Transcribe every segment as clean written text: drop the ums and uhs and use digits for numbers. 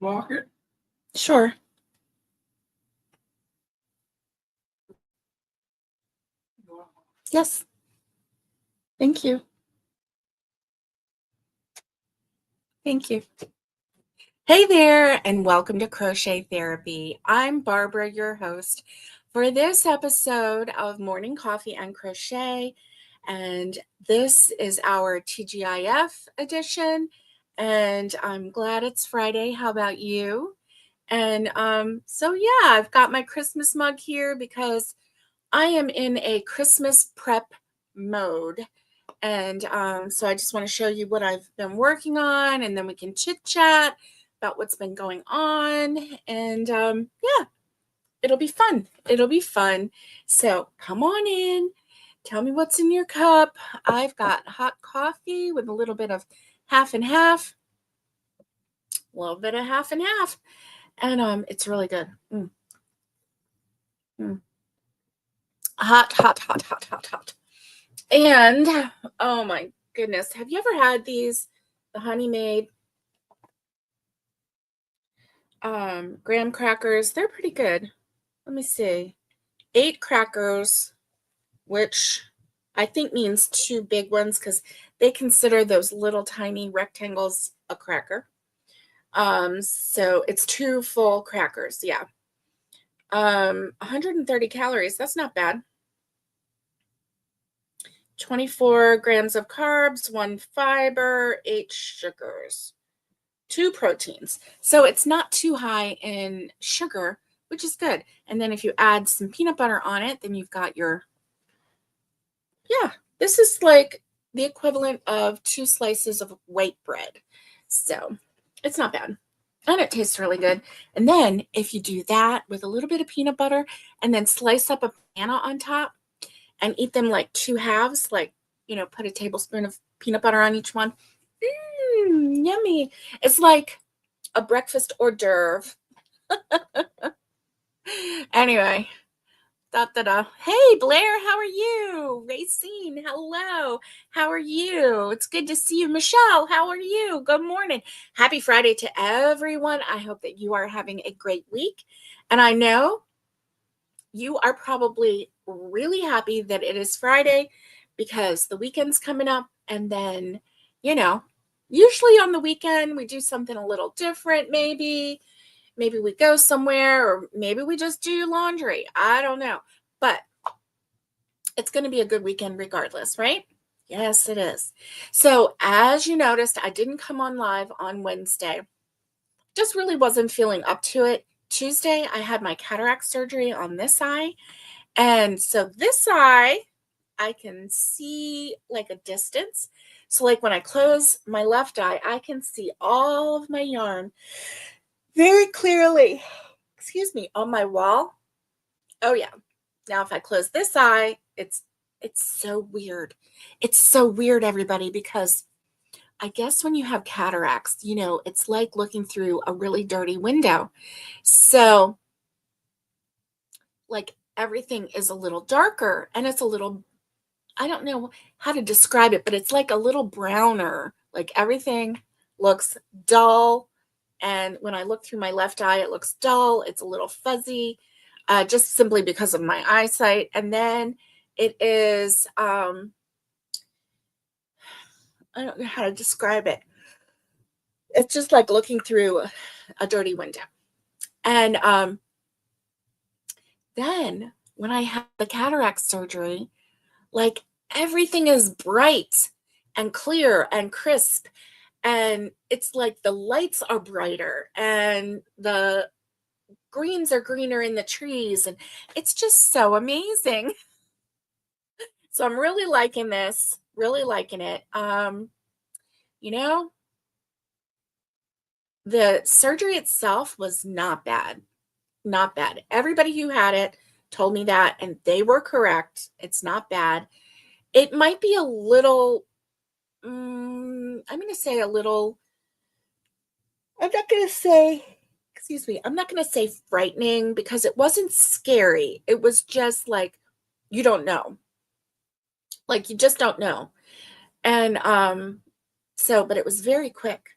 Walk it. Sure. Yes. Thank you. Thank you. Hey there, and welcome to Crochet Therapy. I'm Barbara, your host for this episode of Morning Coffee and Crochet. And this is our TGIF edition. And I'm glad it's Friday. How about you? And yeah, I've got my Christmas mug here because I am in a Christmas prep mode. And so I just want to show you what I've been working on, and then we can chit chat about what's been going on. And yeah, it'll be fun. It'll be fun. So come on in. Tell me what's in your cup. I've got hot coffee with a little bit of half and half, a little bit of half and half. And it's really good. Mm. Hot, hot, hot, hot, hot, hot. And oh my goodness, have you ever had these, the Honey Maid graham crackers? They're pretty good. Let me see. 8 crackers, which I think means 2 big ones because they consider those little tiny rectangles a cracker. So it's 2 full crackers. Yeah. 130 calories. That's not bad. 24 grams of carbs, 1 fiber, 8 sugars, 2 proteins. So it's not too high in sugar, which is good. And then if you add some peanut butter on it, then you've got your, yeah, this is like the equivalent of 2 slices of white bread. So it's not bad. And it tastes really good. And then if you do that with a little bit of peanut butter and then slice up a banana on top and eat them like 2 halves, like, put a tablespoon of peanut butter on each one. Yummy. It's like a breakfast hors d'oeuvre. Anyway, Hey, Blair, how are you? Racine, hello. How are you? It's good to see you. Michelle, how are you? Good morning. Happy Friday to everyone. I hope that you are having a great week. And I know you are probably really happy that it is Friday because the weekend's coming up. And then, usually on the weekend, we do something a little different, maybe. Maybe we go somewhere, or maybe we just do laundry. I don't know. But it's going to be a good weekend regardless, right? Yes, it is. So as you noticed, I didn't come on live on Wednesday. Just really wasn't feeling up to it. Tuesday, I had my cataract surgery on this eye. And so this eye, I can see like a distance. So like when I close my left eye, I can see all of my yarn very clearly, excuse me, on my wall. Oh yeah. Now if I close this eye, it's so weird. It's so weird, everybody, because I guess when you have cataracts, it's like looking through a really dirty window. So like everything is a little darker and it's a little, I don't know how to describe it, but it's like a little browner. Like everything looks dull. And when I look through my left eye, it looks dull. It's a little fuzzy, just simply because of my eyesight. And then it is, I don't know how to describe it. It's just like looking through a dirty window. And then when I had the cataract surgery, like everything is bright and clear and crisp. And it's like the lights are brighter and the greens are greener in the trees. And it's just so amazing. So I'm really liking this, really liking it. The surgery itself was not bad. Not bad. Everybody who had it told me that, and they were correct. It's not bad. It might be a little, I'm going to say a little, I'm not going to say, excuse me, I'm not going to say frightening because it wasn't scary. It was just like, you don't know. Like, you just don't know. And but it was very quick.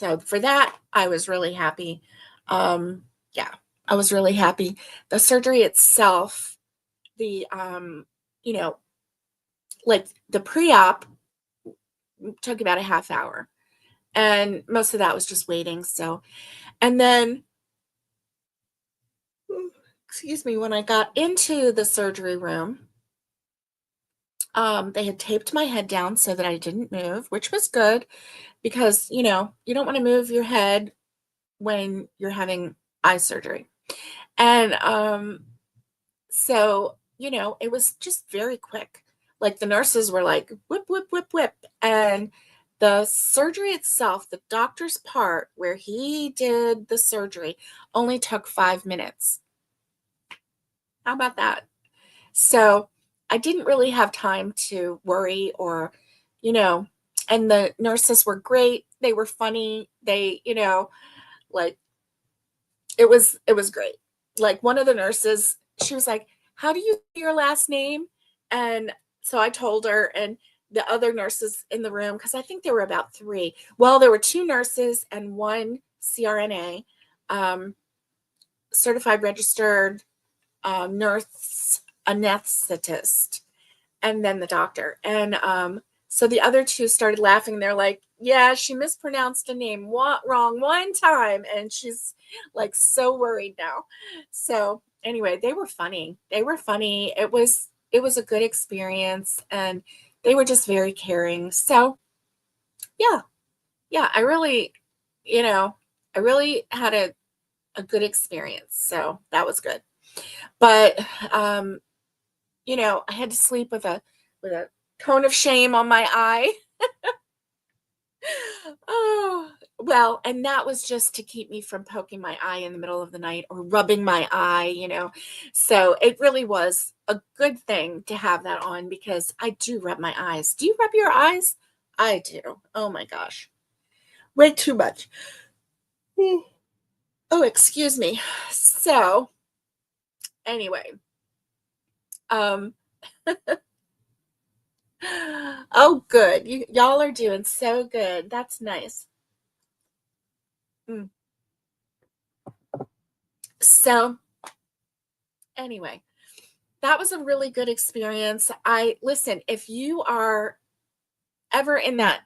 So for that, I was really happy. Yeah, I was really happy. The surgery itself, the you know, like the pre-op took about a half hour, and most of that was just waiting. So, and then, excuse me, when I got into the surgery room, they had taped my head down so that I didn't move, which was good because, you don't want to move your head when you're having eye surgery. And so, it was just very quick. Like the nurses were like, whip, whip, whip, whip. And the surgery itself, the doctor's part where he did the surgery, only took 5 minutes. How about that? So I didn't really have time to worry or, you know, and the nurses were great. They were funny. They, like it was great. Like one of the nurses, she was like, "How do you say your last name?" And so I told her, and the other nurses in the room, because I think there were about three. Well, there were two nurses and one CRNA, um, certified registered nurse anesthetist, and then the doctor. And so the other two started laughing. They're like, "Yeah, she mispronounced a name wrong one time, and she's like so worried now." So anyway, they were funny. They were funny. It was a good experience, and they were just very caring. So yeah, yeah, you know, I really had a good experience. So that was good. But I had to sleep with a cone of shame on my eye. Oh, well, and that was just to keep me from poking my eye in the middle of the night or rubbing my eye. So it really was a good thing to have that on because I do rub my eyes. Do you rub your eyes? I do. Oh my gosh. Way too much. Mm. Oh, excuse me. So, anyway, um oh good. Y'all are doing so good. That's nice. Mm. So, anyway, that was a really good experience. I listen, if you are ever in that,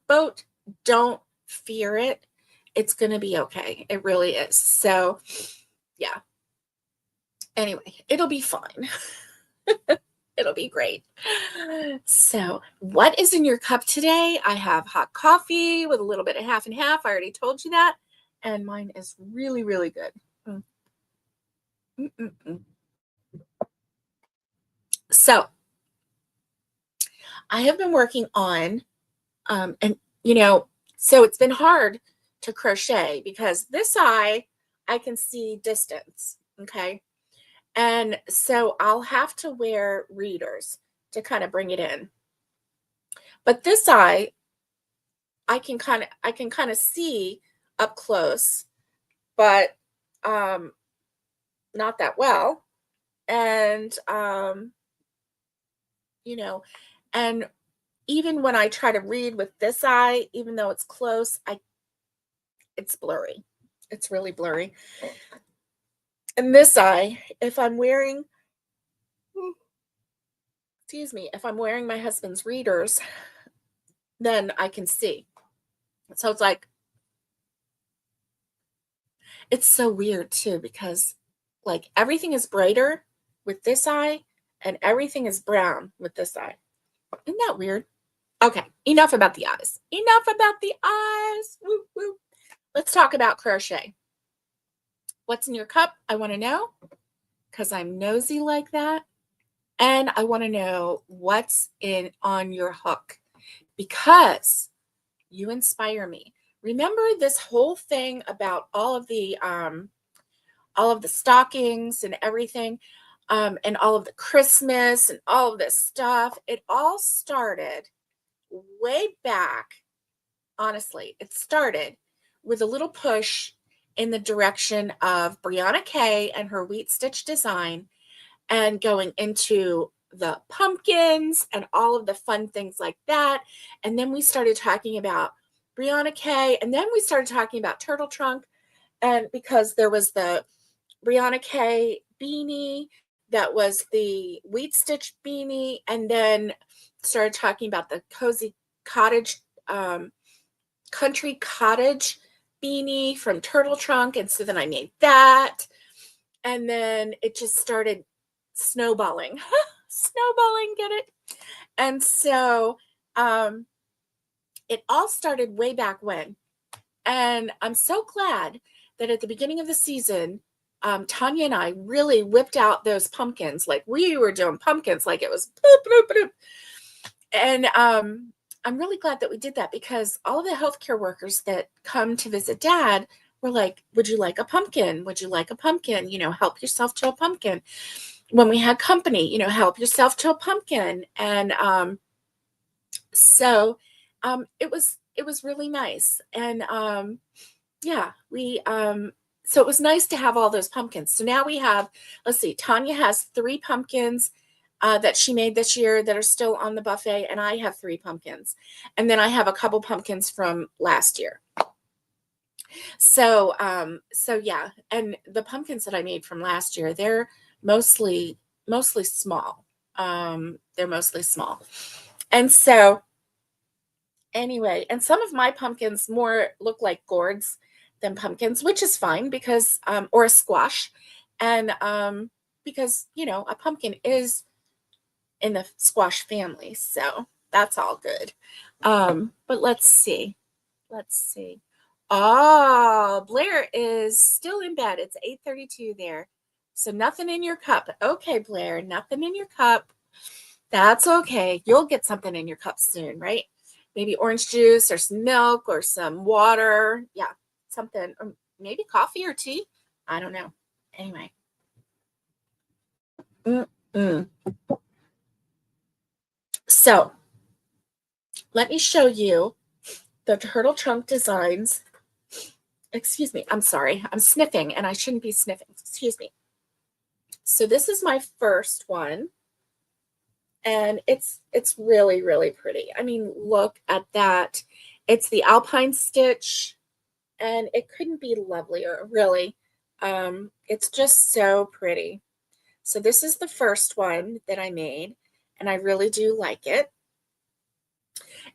boat, don't fear it. It's going to be okay. It really is. So, yeah. Anyway, it'll be fine. It'll be great. So, what is in your cup today? I have hot coffee with a little bit of half and half. I already told you that. And mine is really, really good. Mm, mm, mm, mm. So, I have been working on, and so it's been hard to crochet because this eye, I can see distance. Okay. And so I'll have to wear readers to kind of bring it in. But this eye, I can kind of see up close, but um not that well. And you know, and even when I try to read with this eye, even though it's close, it's blurry. It's really blurry. And this eye, if I'm wearing, excuse me, if I'm wearing my husband's readers, then I can see. So it's like, it's so weird too, because like everything is brighter with this eye and everything is brown with this eye. Isn't that weird? Okay, enough about the eyes. Enough about the eyes. Woo, woo. Let's talk about crochet. What's in your cup? I want to know because I'm nosy like that. And I want to know what's in on your hook because you inspire me. Remember this whole thing about all of the stockings and everything, and all of the Christmas and all of this stuff. It all started way back. Honestly, it started with a little push in the direction of Brianna Kay and her wheat stitch design and going into the pumpkins and all of the fun things like that. And then we started talking about Brianna K. And then we started talking about Turtle Trunk, and because there was the Brianna K beanie, that was the wheat stitch beanie, and then started talking about the cozy cottage, country cottage beanie from Turtle Trunk. And so then I made that, and then it just started snowballing. Snowballing, get it? And so it all started way back when. And I'm so glad that at the beginning of the season, Tanya and I really whipped out those pumpkins. Like we were doing pumpkins like it was boop, boop, boop. And I'm really glad that we did that, because all of the healthcare workers that come to visit Dad were like, would you like a pumpkin? Would you like a pumpkin? Help yourself to a pumpkin. When we had company, help yourself to a pumpkin. And so it was really nice. And yeah, we so it was nice to have all those pumpkins. So now we have, let's see, Tanya has 3 pumpkins that she made this year that are still on the buffet, and I have 3 pumpkins. And then I have a couple pumpkins from last year. So yeah, and the pumpkins that I made from last year, they're mostly small. They're mostly small. And so anyway, and some of my pumpkins more look like gourds than pumpkins, which is fine, because or a squash. And because a pumpkin is in the squash family, so that's all good. But let's see. Oh, Blair is still in bed. It's 8:32 there. So nothing in your cup. Okay, Blair, nothing in your cup. That's okay. You'll get something in your cup soon, right? Maybe orange juice or some milk or some water. Yeah, something. Or maybe coffee or tea. I don't know. Anyway. Mm-mm. So let me show you the turtle trunk designs. Excuse me. I'm sorry. I'm sniffing, and I shouldn't be sniffing. Excuse me. So this is my first one. And it's really, really pretty. I mean, look at that. It's the alpine stitch, and it couldn't be lovelier, really. It's just so pretty. So this is the first one that I made, and I really do like it.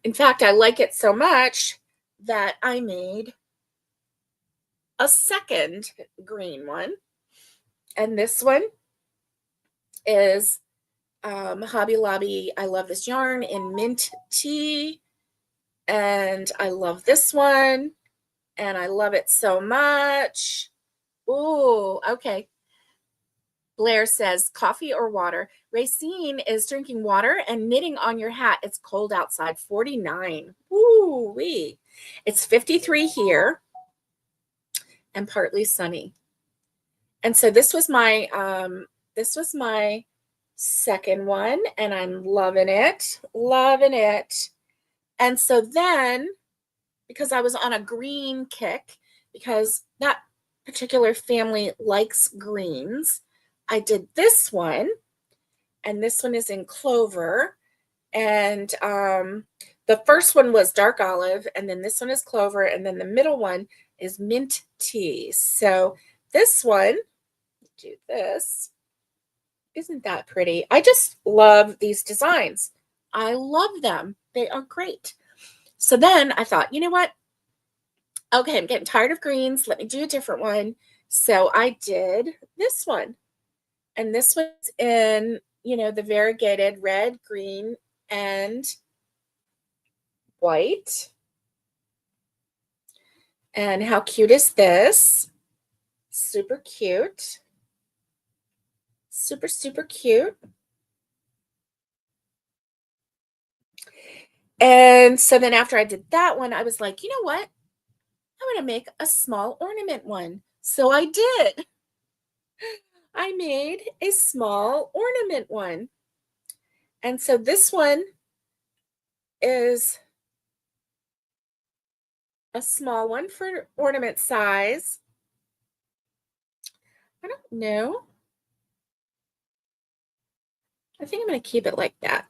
In fact, I like it so much that I made a second green one. And this one is Hobby Lobby. I love this yarn in mint tea. And I love this one. And I love it so much. Ooh, okay. Blair says, coffee or water? Racine is drinking water and knitting on your hat. It's cold outside, 49. Ooh, wee. It's 53 here and partly sunny. And so this was my second one, and I'm loving it. Loving it. And so then, because I was on a green kick, because that particular family likes greens, I did this one, and this one is in clover. And the first one was dark olive, and then this one is clover, and then the middle one is mint tea. So this one, do this. Isn't that pretty? I just love these designs. I love them. They are great. So then I thought, you know what? Okay, I'm getting tired of greens. Let me do a different one. So I did this one. And this one's in, the variegated red, green, and white. And how cute is this? Super cute. Super, super cute. And so then after I did that one, I was like, you know what? I'm going to make a small ornament one. So I did. I made a small ornament one. And so this one is a small one for ornament size. I don't know. I think I'm going to keep it like that.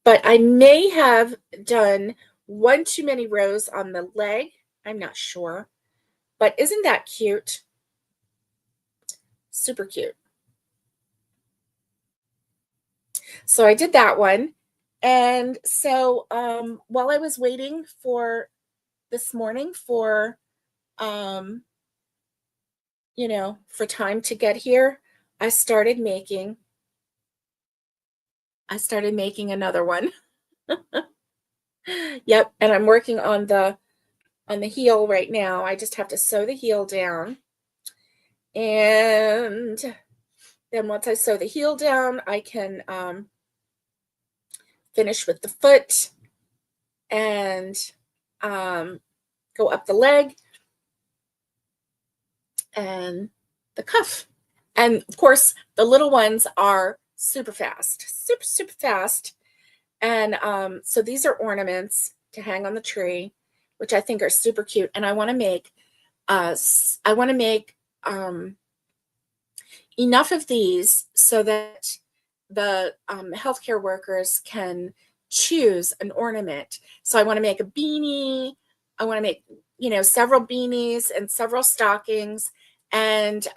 But I may have done one too many rows on the leg. I'm not sure, but isn't that cute? Super cute. So I did that one. And so while I was waiting for this morning for um for time to get here, I started making another one. Yep, and I'm working on the heel right now. I just have to sew the heel down. And then once I sew the heel down, I can finish with the foot and um, go up the leg and the cuff. And of course, the little ones are super fast, super, super fast. And so these are ornaments to hang on the tree, which I think are super cute. And I want to make um, enough of these so that the healthcare workers can choose an ornament. So I want to make a beanie. I want to make, several beanies and several stockings. And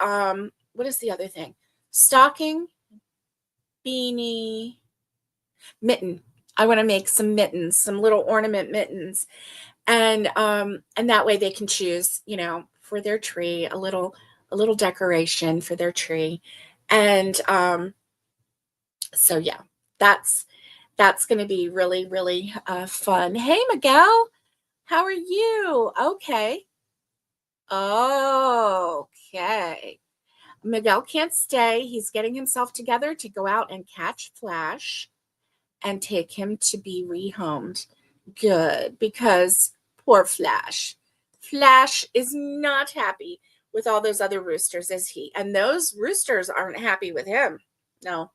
what is the other thing? Stocking, beanie, mitten. I want to make some mittens, some little ornament mittens. And that way they can choose, for their tree, a little decoration for their tree. And so yeah, that's going to be really, really fun. Hey, Miguel, how are you? Okay. Okay. Miguel can't stay. He's getting himself together to go out and catch Flash and take him to be rehomed. Good, because poor Flash. Flash is not happy with all those other roosters, is he? And those roosters aren't happy with him. No.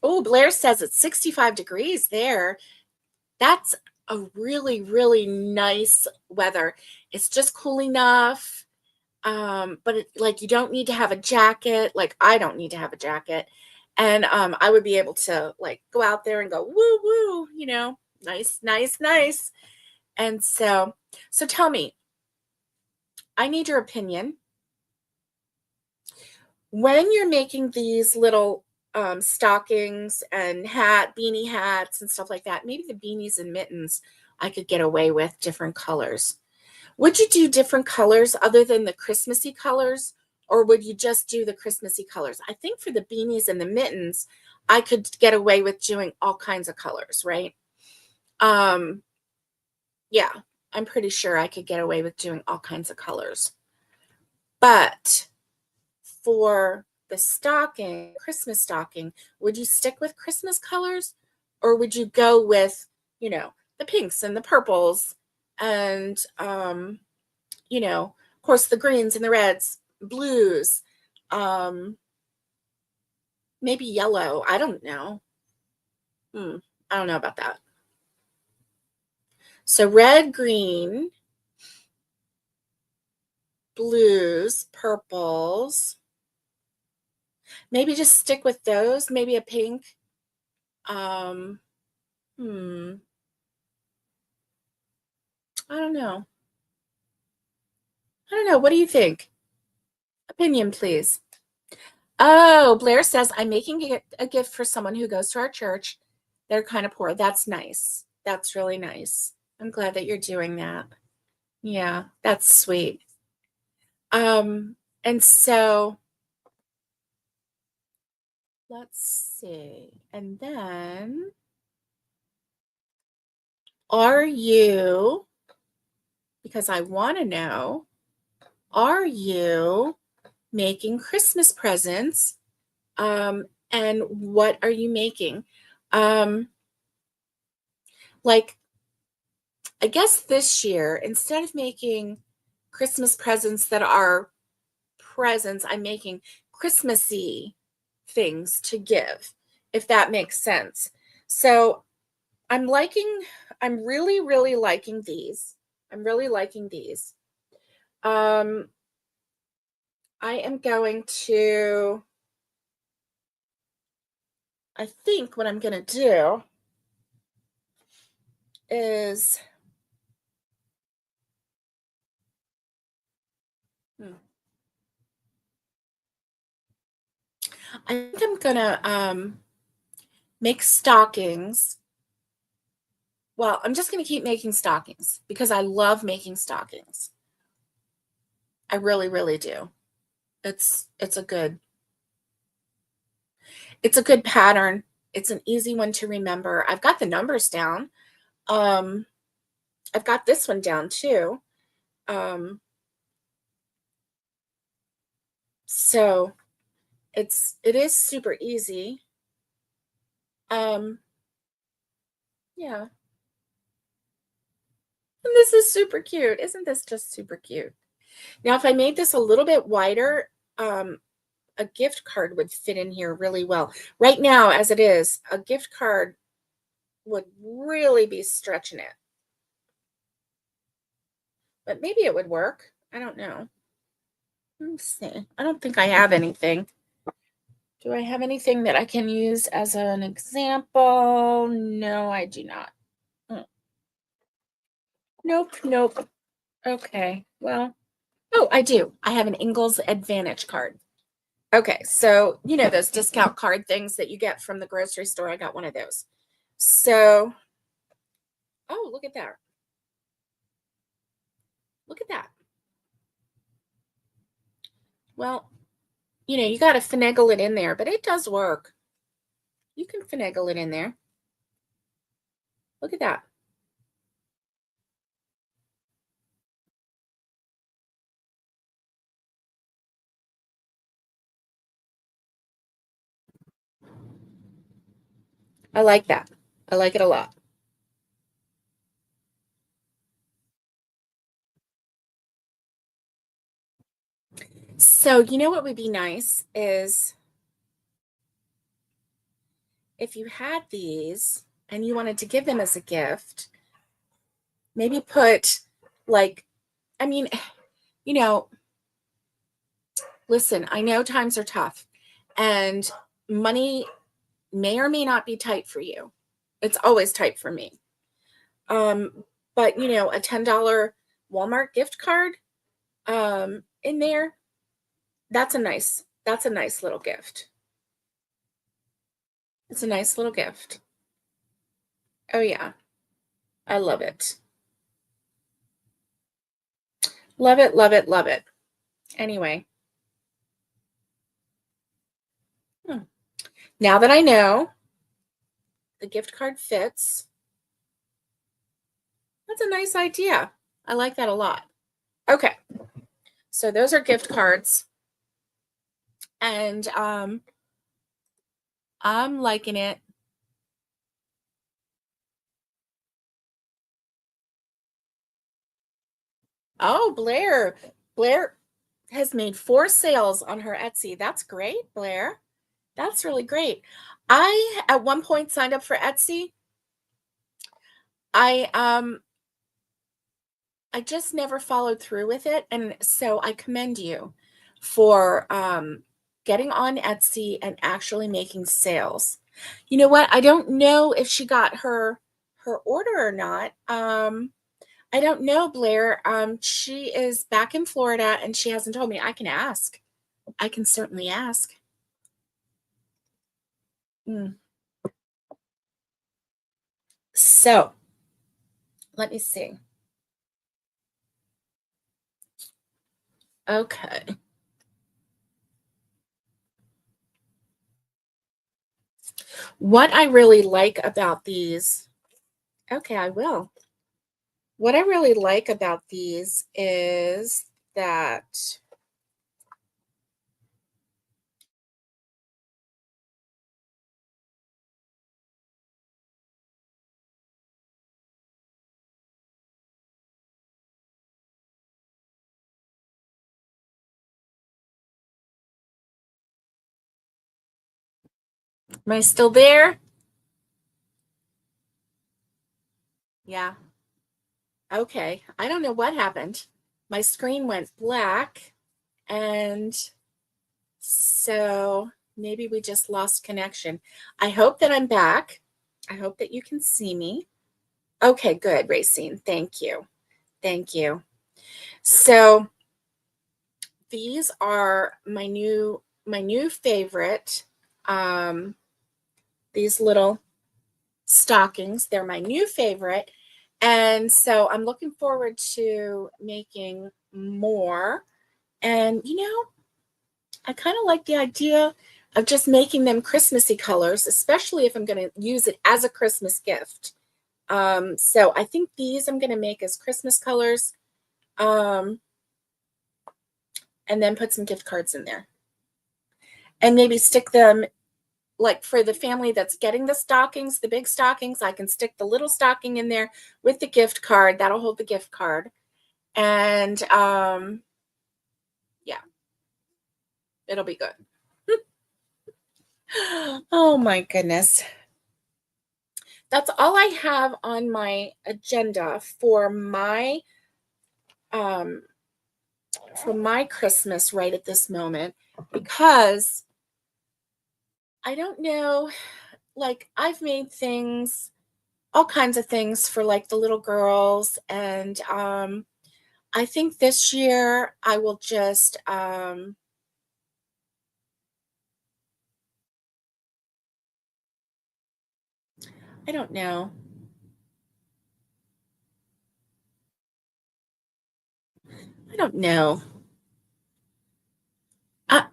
Oh, Blair says it's 65 degrees there. That's a really, really nice weather. It's just cool enough. But like you don't need to have a jacket. Like I don't need to have a jacket. And I would be able to like go out there and go woo woo, nice, nice, nice. And so tell me, I need your opinion. When you're making these little stockings and beanie hats and stuff like that, maybe the beanies and mittens I could get away with different colors. Would you do different colors other than the Christmassy colors, or would you just do the Christmassy colors? I think for the beanies and the mittens, I could get away with doing all kinds of colors, right? Yeah, I'm pretty sure I could get away with doing all kinds of colors. But for the stocking, Christmas stocking, would you stick with Christmas colors, or would you go with, the pinks and the purples and of course, the greens and the reds, blues, maybe yellow. I don't know. I don't know about that. So red, green, blues, purples. Maybe just stick with those. Maybe a pink. Um, hmm. I don't know. I don't know. What do you think? Opinion, please. Oh, Blair says, I'm making a gift for someone who goes to our church. They're kind of poor. That's nice. That's really nice. I'm glad that you're doing that. Yeah, that's sweet. And so let's see. And then are you, because I want to know, are you making Christmas presents? And what are you making? Um, like, I guess this year, instead of making Christmas presents that are presents, I'm making Christmassy things to give, if that makes sense. So I'm really, really liking these. I'm really liking these. I am going to, I think what I'm going to do is hmm, I think I'm gonna make stockings. Well, I'm just gonna keep making stockings because I love making stockings. I really, really do. It's a good pattern. It's an easy one to remember. I've got the numbers down. Um, I've got this one down too. Um, so it is super easy. Um, yeah. And this is super cute. Isn't this just super cute? Now, if I made this a little bit wider, a gift card would fit in here really well. Right now, as it is, a gift card would really be stretching it. But maybe it would work. I don't know. Let me see. I don't think I have anything. Do I have anything that I can use as an example? No, I do not. Mm. Nope, nope. Okay. Well, oh, I do. I have an Ingles Advantage card. Okay, so you know those discount card things that you get from the grocery store. I got one of those. So, oh, look at that. Look at that. Well, you got to finagle it in there, but it does work. You can finagle it in there. Look at that. I like that. I like it a lot. So, you know what would be nice is if you had these and you wanted to give them as a gift, maybe put like, I mean, you know, listen, I know times are tough and money may or may not be tight for you. It's always tight for me. Um, but a $10 Walmart gift card in there, that's a nice little gift. It's a nice little gift. Oh yeah. I love it. Love it, love it, love it. Anyway, hmm, now that I know the gift card fits, that's a nice idea. I like that a lot. Okay. So those are gift cards and I'm liking it. Oh, Blair. Blair has made 4 sales on her Etsy. That's great, Blair. That's really great. I at one point signed up for Etsy. I I just never followed through with it, and so I commend you for getting on Etsy and actually making sales. You know what? I don't know if she got her order or not. I don't know, Blair. She is back in Florida and she hasn't told me. I can ask. I can certainly ask. Mm. So let me see. Okay. What I really like about these, okay, I will. What I really like about these is that am I still there? Yeah. Okay. I don't know what happened. My screen went black and so maybe we just lost connection. I hope that I'm back. I hope that you can see me. Okay, good, Racine. Thank you. Thank you. So these are my new favorite. Um, these little stockings. They're my new favorite. And so I'm looking forward to making more. And I kind of like the idea of just making them Christmassy colors, especially if I'm going to use it as a Christmas gift. So I think these I'm going to make as Christmas colors, um, and then put some gift cards in there. And maybe stick them, like for the family that's getting the stockings, the big stockings, I can stick the little stocking in there with the gift card. That'll hold the gift card. And yeah, it'll be good. Oh my goodness. That's all I have on my agenda um for my Christmas right at this moment, because I don't know, like I've made things, all kinds of things for like the little girls, and I think this year I will just I don't know. I don't know. I,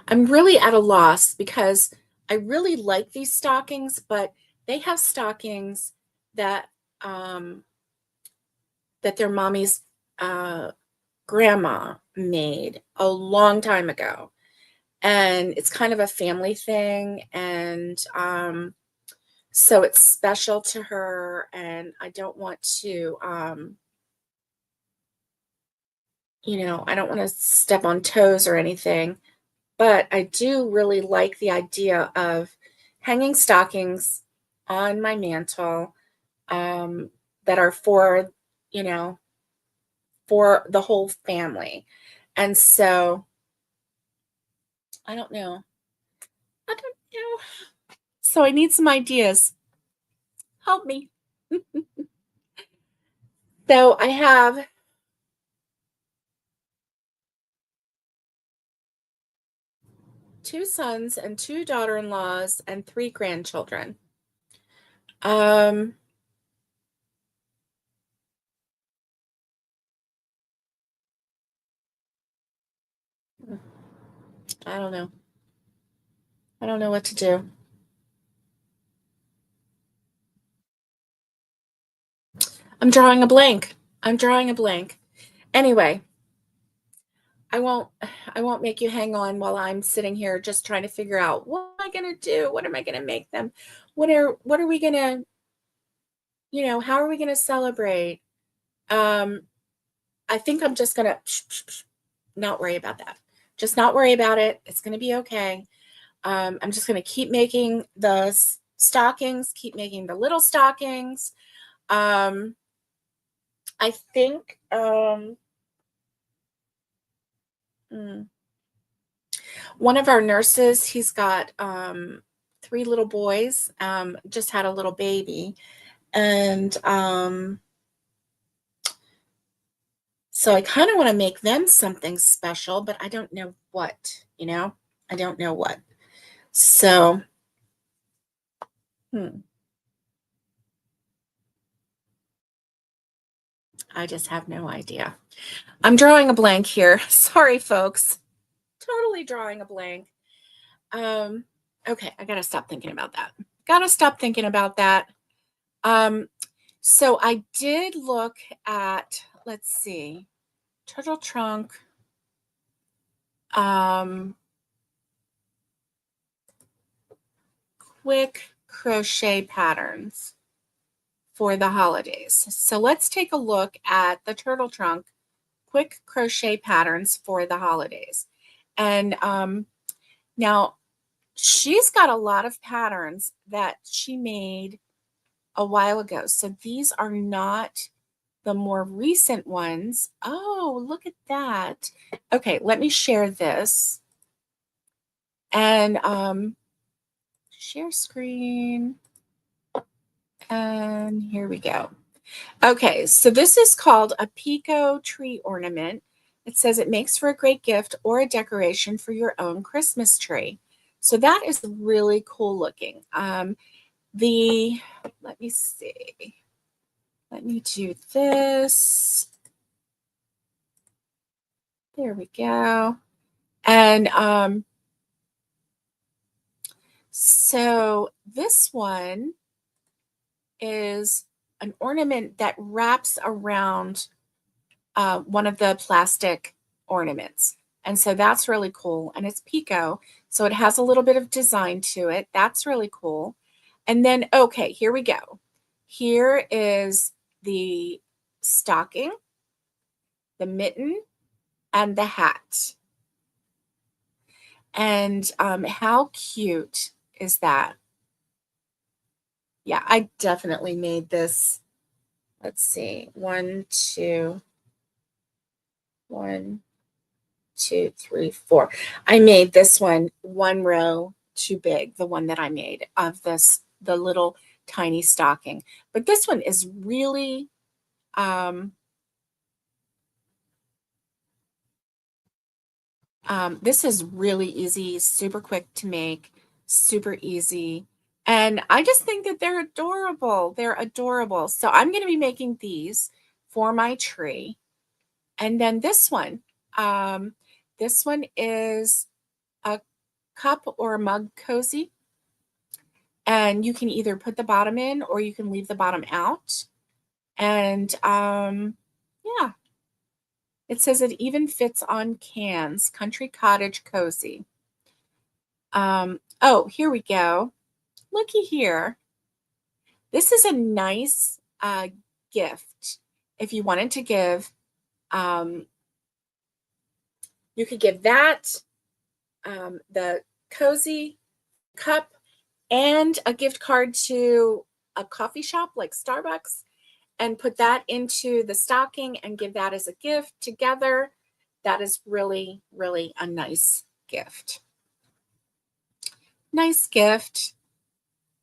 I'm really at a loss because I really like these stockings, but they have stockings that um, that their mommy's uh, grandma made a long time ago, and it's kind of a family thing, and so it's special to her, and I don't want to, I don't want to step on toes or anything. But I do really like the idea of hanging stockings on my mantle, um, that are you know, for the whole family. And so I don't know. I don't know. So I need some ideas. Help me. So I have 2 sons and 2 daughter-in-laws and 3 grandchildren. Um, I don't know. I don't know what to do. I'm drawing a blank. I'm drawing a blank. Anyway, I won't I won't make you hang on while I'm sitting here just trying to figure out what am I going to do? What am I going to make them? What are we going to, how are we going to celebrate? Um I think I'm just going to not worry about that. Just not worry about it. It's going to be okay. I'm just going to keep making the stockings, keep making the little stockings. I think hmm, one of our nurses, he's got 3 little boys, just had a little baby. And so I kind of want to make them something special, but I don't know what. I don't know what. So, hmm, I just have no idea. I'm drawing a blank here. Sorry, folks. Totally drawing a blank. Um, okay, I gotta stop thinking about that. Gotta stop thinking about that. Um, so I did look at, let's see, turtle trunk, um, quick crochet patterns for the holidays. So let's take a look at the turtle trunk quick crochet patterns for the holidays. And now she's got a lot of patterns that she made a while ago. So these are not the more recent ones. Oh, look at that. Okay, let me share this and share screen. And here we go. Okay, so this is called a Pico tree ornament. It says it makes for a great gift or a decoration for your own Christmas tree. So that is really cool looking. Let me see. Let me do this. There we go. And so this one is an ornament that wraps around one of the plastic ornaments. And so that's really cool. And it's Pico. So it has a little bit of design to it. That's really cool. And then, okay, here we go. Here is the stocking, the mitten, and the hat. And how cute is that? Yeah, I definitely made this. Let's see. One, two, 3, 4. I made this one row too big, the one that I made of the little tiny stocking. But this one is really this is really easy, super quick to make, super easy. And I just think that they're adorable. They're adorable. So I'm going to be making these for my tree. And then um, this one is a cup or a mug cozy. And you can either put the bottom in or you can leave the bottom out. And yeah, it says it even fits on cans, Country Cottage Cozy. Oh, here we go. Looky here. This is a nice gift. If you wanted to give, you could give that, the cozy cup, and a gift card to a coffee shop like Starbucks, and put that into the stocking and give that as a gift together. That is really, really a nice gift. Nice gift.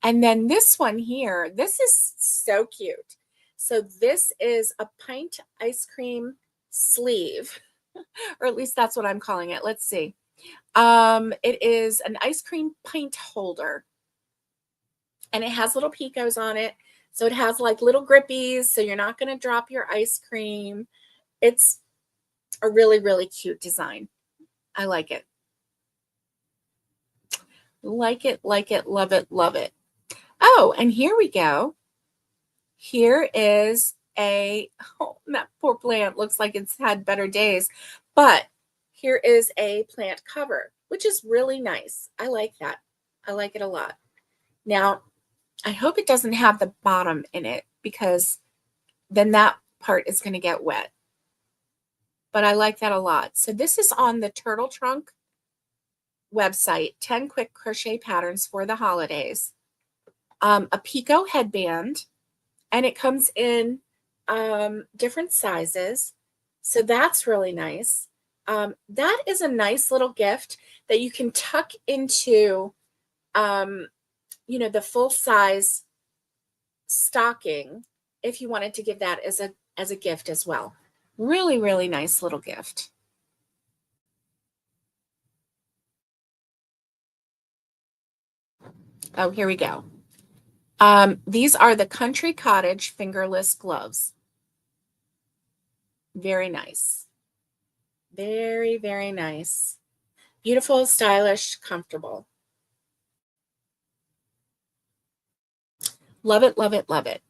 And then this one here, this is so cute. So this is a pint ice cream sleeve, or at least that's what I'm calling it. Let's see. It is an ice cream pint holder, and it has little picos on it. So it has like little grippies, so you're not going to drop your ice cream. It's a really, really cute design. I like it. Like it, like it, love it, love it. Oh, and here we go. Here is that poor plant looks like it's had better days, but here is a plant cover, which is really nice. I like that. I like it a lot. Now, I hope it doesn't have the bottom in it because then that part is going to get wet. But I like that a lot. So this is on the Turtle Trunk website, 10 quick crochet patterns for the holidays. A Pico headband, and it comes in different sizes. So that's really nice. That is a nice little gift that you can tuck into, the full size stocking if you wanted to give that as a gift as well. Really, really nice little gift. Oh, here we go. These are the Country Cottage fingerless gloves. Very nice. Very, very nice. Beautiful, stylish, comfortable. Love it, love it, love it.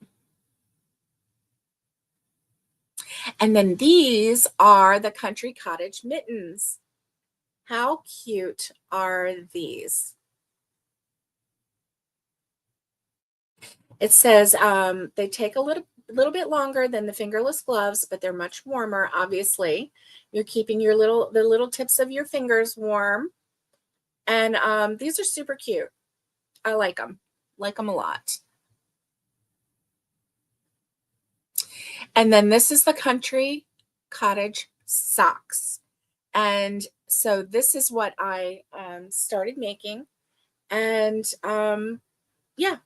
And then these are the Country Cottage mittens. How cute are these? It says they take a little bit longer than the fingerless gloves, but they're much warmer. Obviously, you're keeping the little tips of your fingers warm, and these are super cute. I like them a lot. And then this is the Country Cottage socks, and so this is what I started making, and yeah,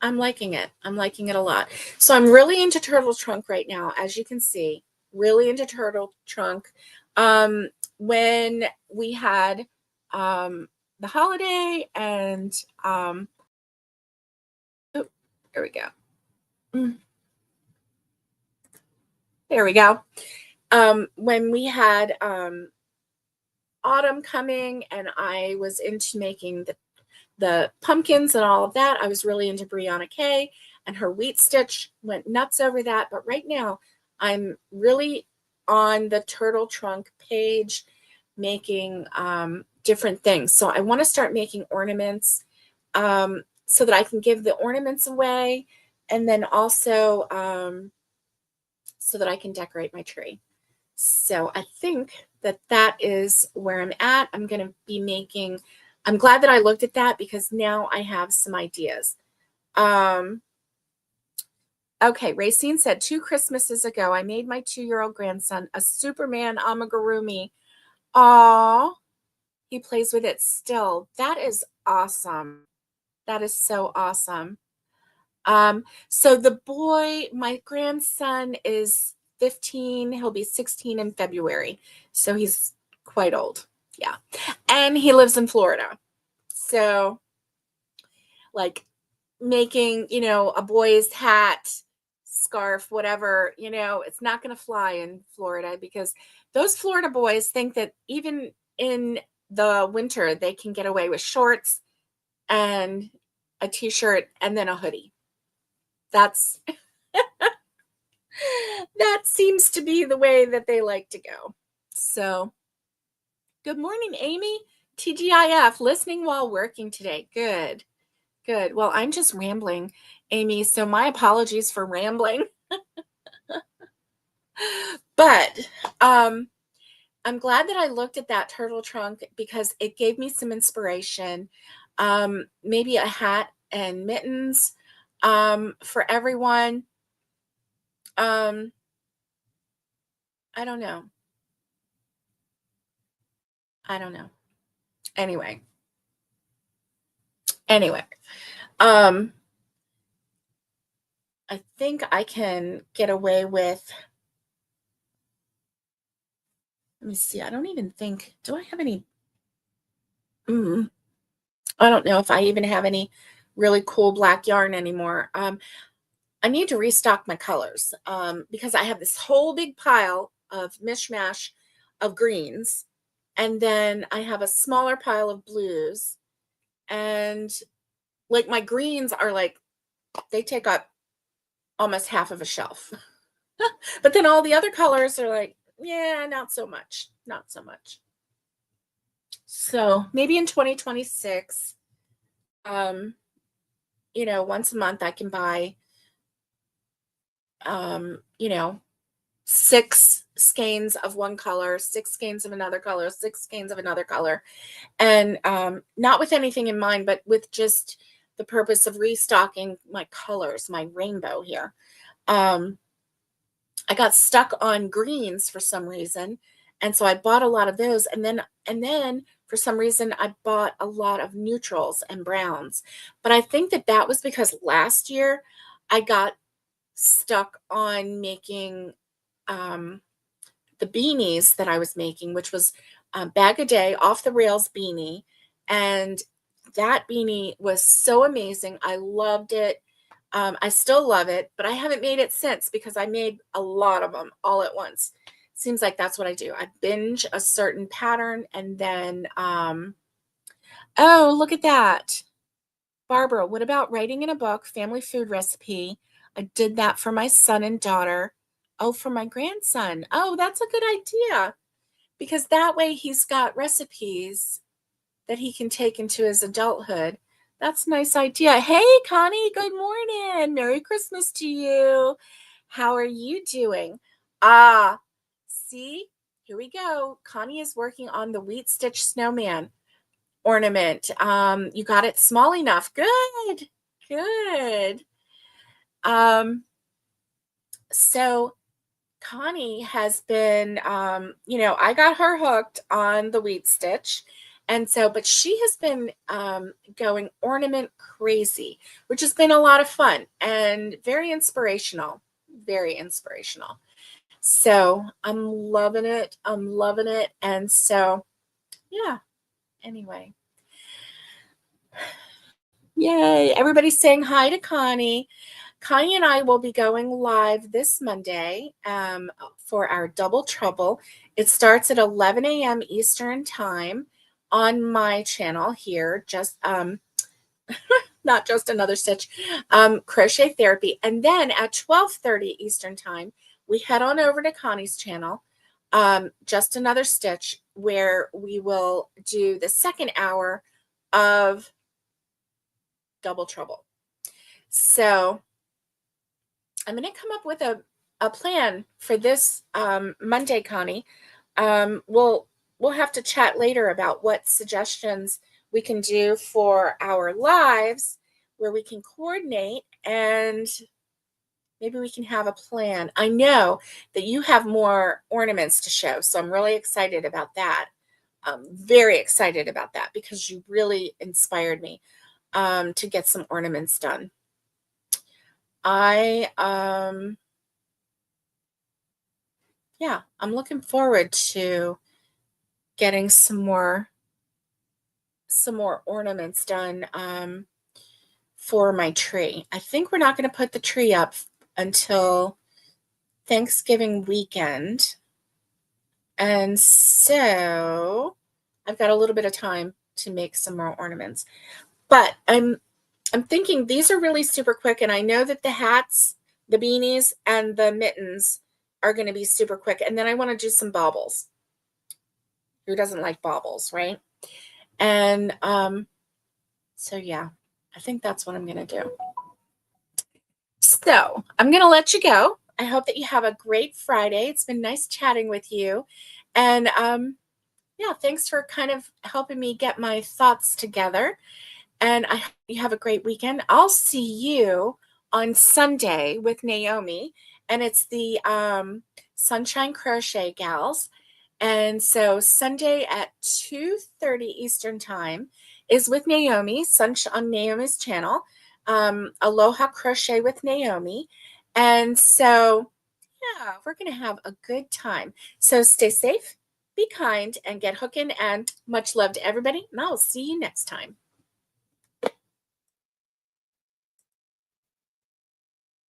I'm liking it. I'm liking it a lot. So I'm really into turtle trunk right now, as you can see. Really into turtle trunk. Um, when we had the holiday and oh, there we go. Mm, there we go. When we had autumn coming and I was into making the pumpkins and all of that. I was really into Brianna Kay and her wheat stitch, went nuts over that. But right now, I'm really on the turtle trunk page making different things. So I want to start making ornaments so that I can give the ornaments away and then also so that I can decorate my tree. So I think that that is where I'm at. I'm going to be making, I'm glad that I looked at that because now I have some ideas. Okay, Racine said 2 Christmases ago, I made my 2-year-old grandson a Superman amigurumi. Aw, he plays with it still. That is awesome. That is so awesome. So the boy, my grandson is 15. He'll be 16 in February. So he's quite old. Yeah. And he lives in Florida. So like making, a boy's hat, scarf, whatever, it's not going to fly in Florida because those Florida boys think that even in the winter they can get away with shorts and a t-shirt and then a hoodie. That's that seems to be the way that they like to go. So, good morning, Amy. TGIF, listening while working today. Good, good. Well, I'm just rambling, Amy. So, my apologies for rambling. But I'm glad that I looked at that turtle trunk because it gave me some inspiration. Maybe a hat and mittens for everyone. I don't know. I don't know. Anyway, anyway. Um, I think I can get away with, let me see. I don't even think, do I have any? Mm, I don't know if I even have any really cool black yarn anymore. I need to restock my colors because I have this whole big pile of mishmash of greens. And then I have a smaller pile of blues. And like my greens are like, they take up almost half of a shelf. But then all the other colors are like, yeah, not so much. Not so much. So maybe in 2026, um, once a month I can buy, um, you know, 6 skeins of one color, 6 skeins of another color, 6 skeins of another color. And not with anything in mind, but with just the purpose of restocking my colors, my rainbow here. Um, I got stuck on greens for some reason, and so I bought a lot of those, and then for some reason I bought a lot of neutrals and browns. But I think that that was because last year I got stuck on making um, the beanies that I was making, which was a bag a day off the rails beanie, and that beanie was so amazing. I loved it. I still love it, but I haven't made it since because I made a lot of them all at once. Seems like that's what I do. I binge a certain pattern and then, oh, look at that. Barbara, what about writing in a book, family food recipe? I did that for my son and daughter. Oh, for my grandson. Oh, that's a good idea because that way he's got recipes that he can take into his adulthood. That's a nice idea. Hey, Connie, good morning. Merry Christmas to you. How are you doing? Ah, see, here we go. Connie is working on the wheat stitch snowman ornament. You got it small enough. Good, good. Um, so Connie has been, I got her hooked on the wheat stitch And so, but she has been going ornament crazy, which has been a lot of fun and very inspirational. Very inspirational. So I'm loving it. I'm loving it. And so, yeah, anyway. Yay. Everybody's saying hi to Connie. Connie and I will be going live this Monday for our Double Trouble. It starts at 11 a.m. Eastern Time on my channel here, just not just another stitch, crochet therapy. And then at 12:30 Eastern Time, we head on over to Connie's channel, just another stitch, where we will do the second hour of Double Trouble. So I'm going to come up with a plan for this Monday, Connie. We'll have to chat later about what suggestions we can do for our lives, where we can coordinate, and maybe we can have a plan. I know that you have more ornaments to show, so I'm really excited about that. Very excited about that, because you really inspired me to get some ornaments done. Yeah, I'm looking forward to getting some more ornaments done for my tree. I think we're not going to put the tree up until Thanksgiving weekend. And so I've got a little bit of time to make some more ornaments. But I'm thinking these are really super quick, and I know that the hats, the beanies, and the mittens are going to be super quick. And then I want to do some baubles. Who doesn't like baubles, right? And so yeah, I think that's what I'm going to do. So I'm going to let you go. I hope that you have a great Friday. It's been nice chatting with you. And yeah, thanks for kind of helping me get my thoughts together. And I hope you have a great weekend. I'll see you on Sunday with Naomi, and it's the Sunshine Crochet Gals. And so Sunday at 2:30 Eastern Time is with Naomi, on Naomi's channel, Aloha Crochet with Naomi. And so, yeah, we're going to have a good time. So stay safe, be kind, and get hooking. And much love to everybody. And I'll see you next time.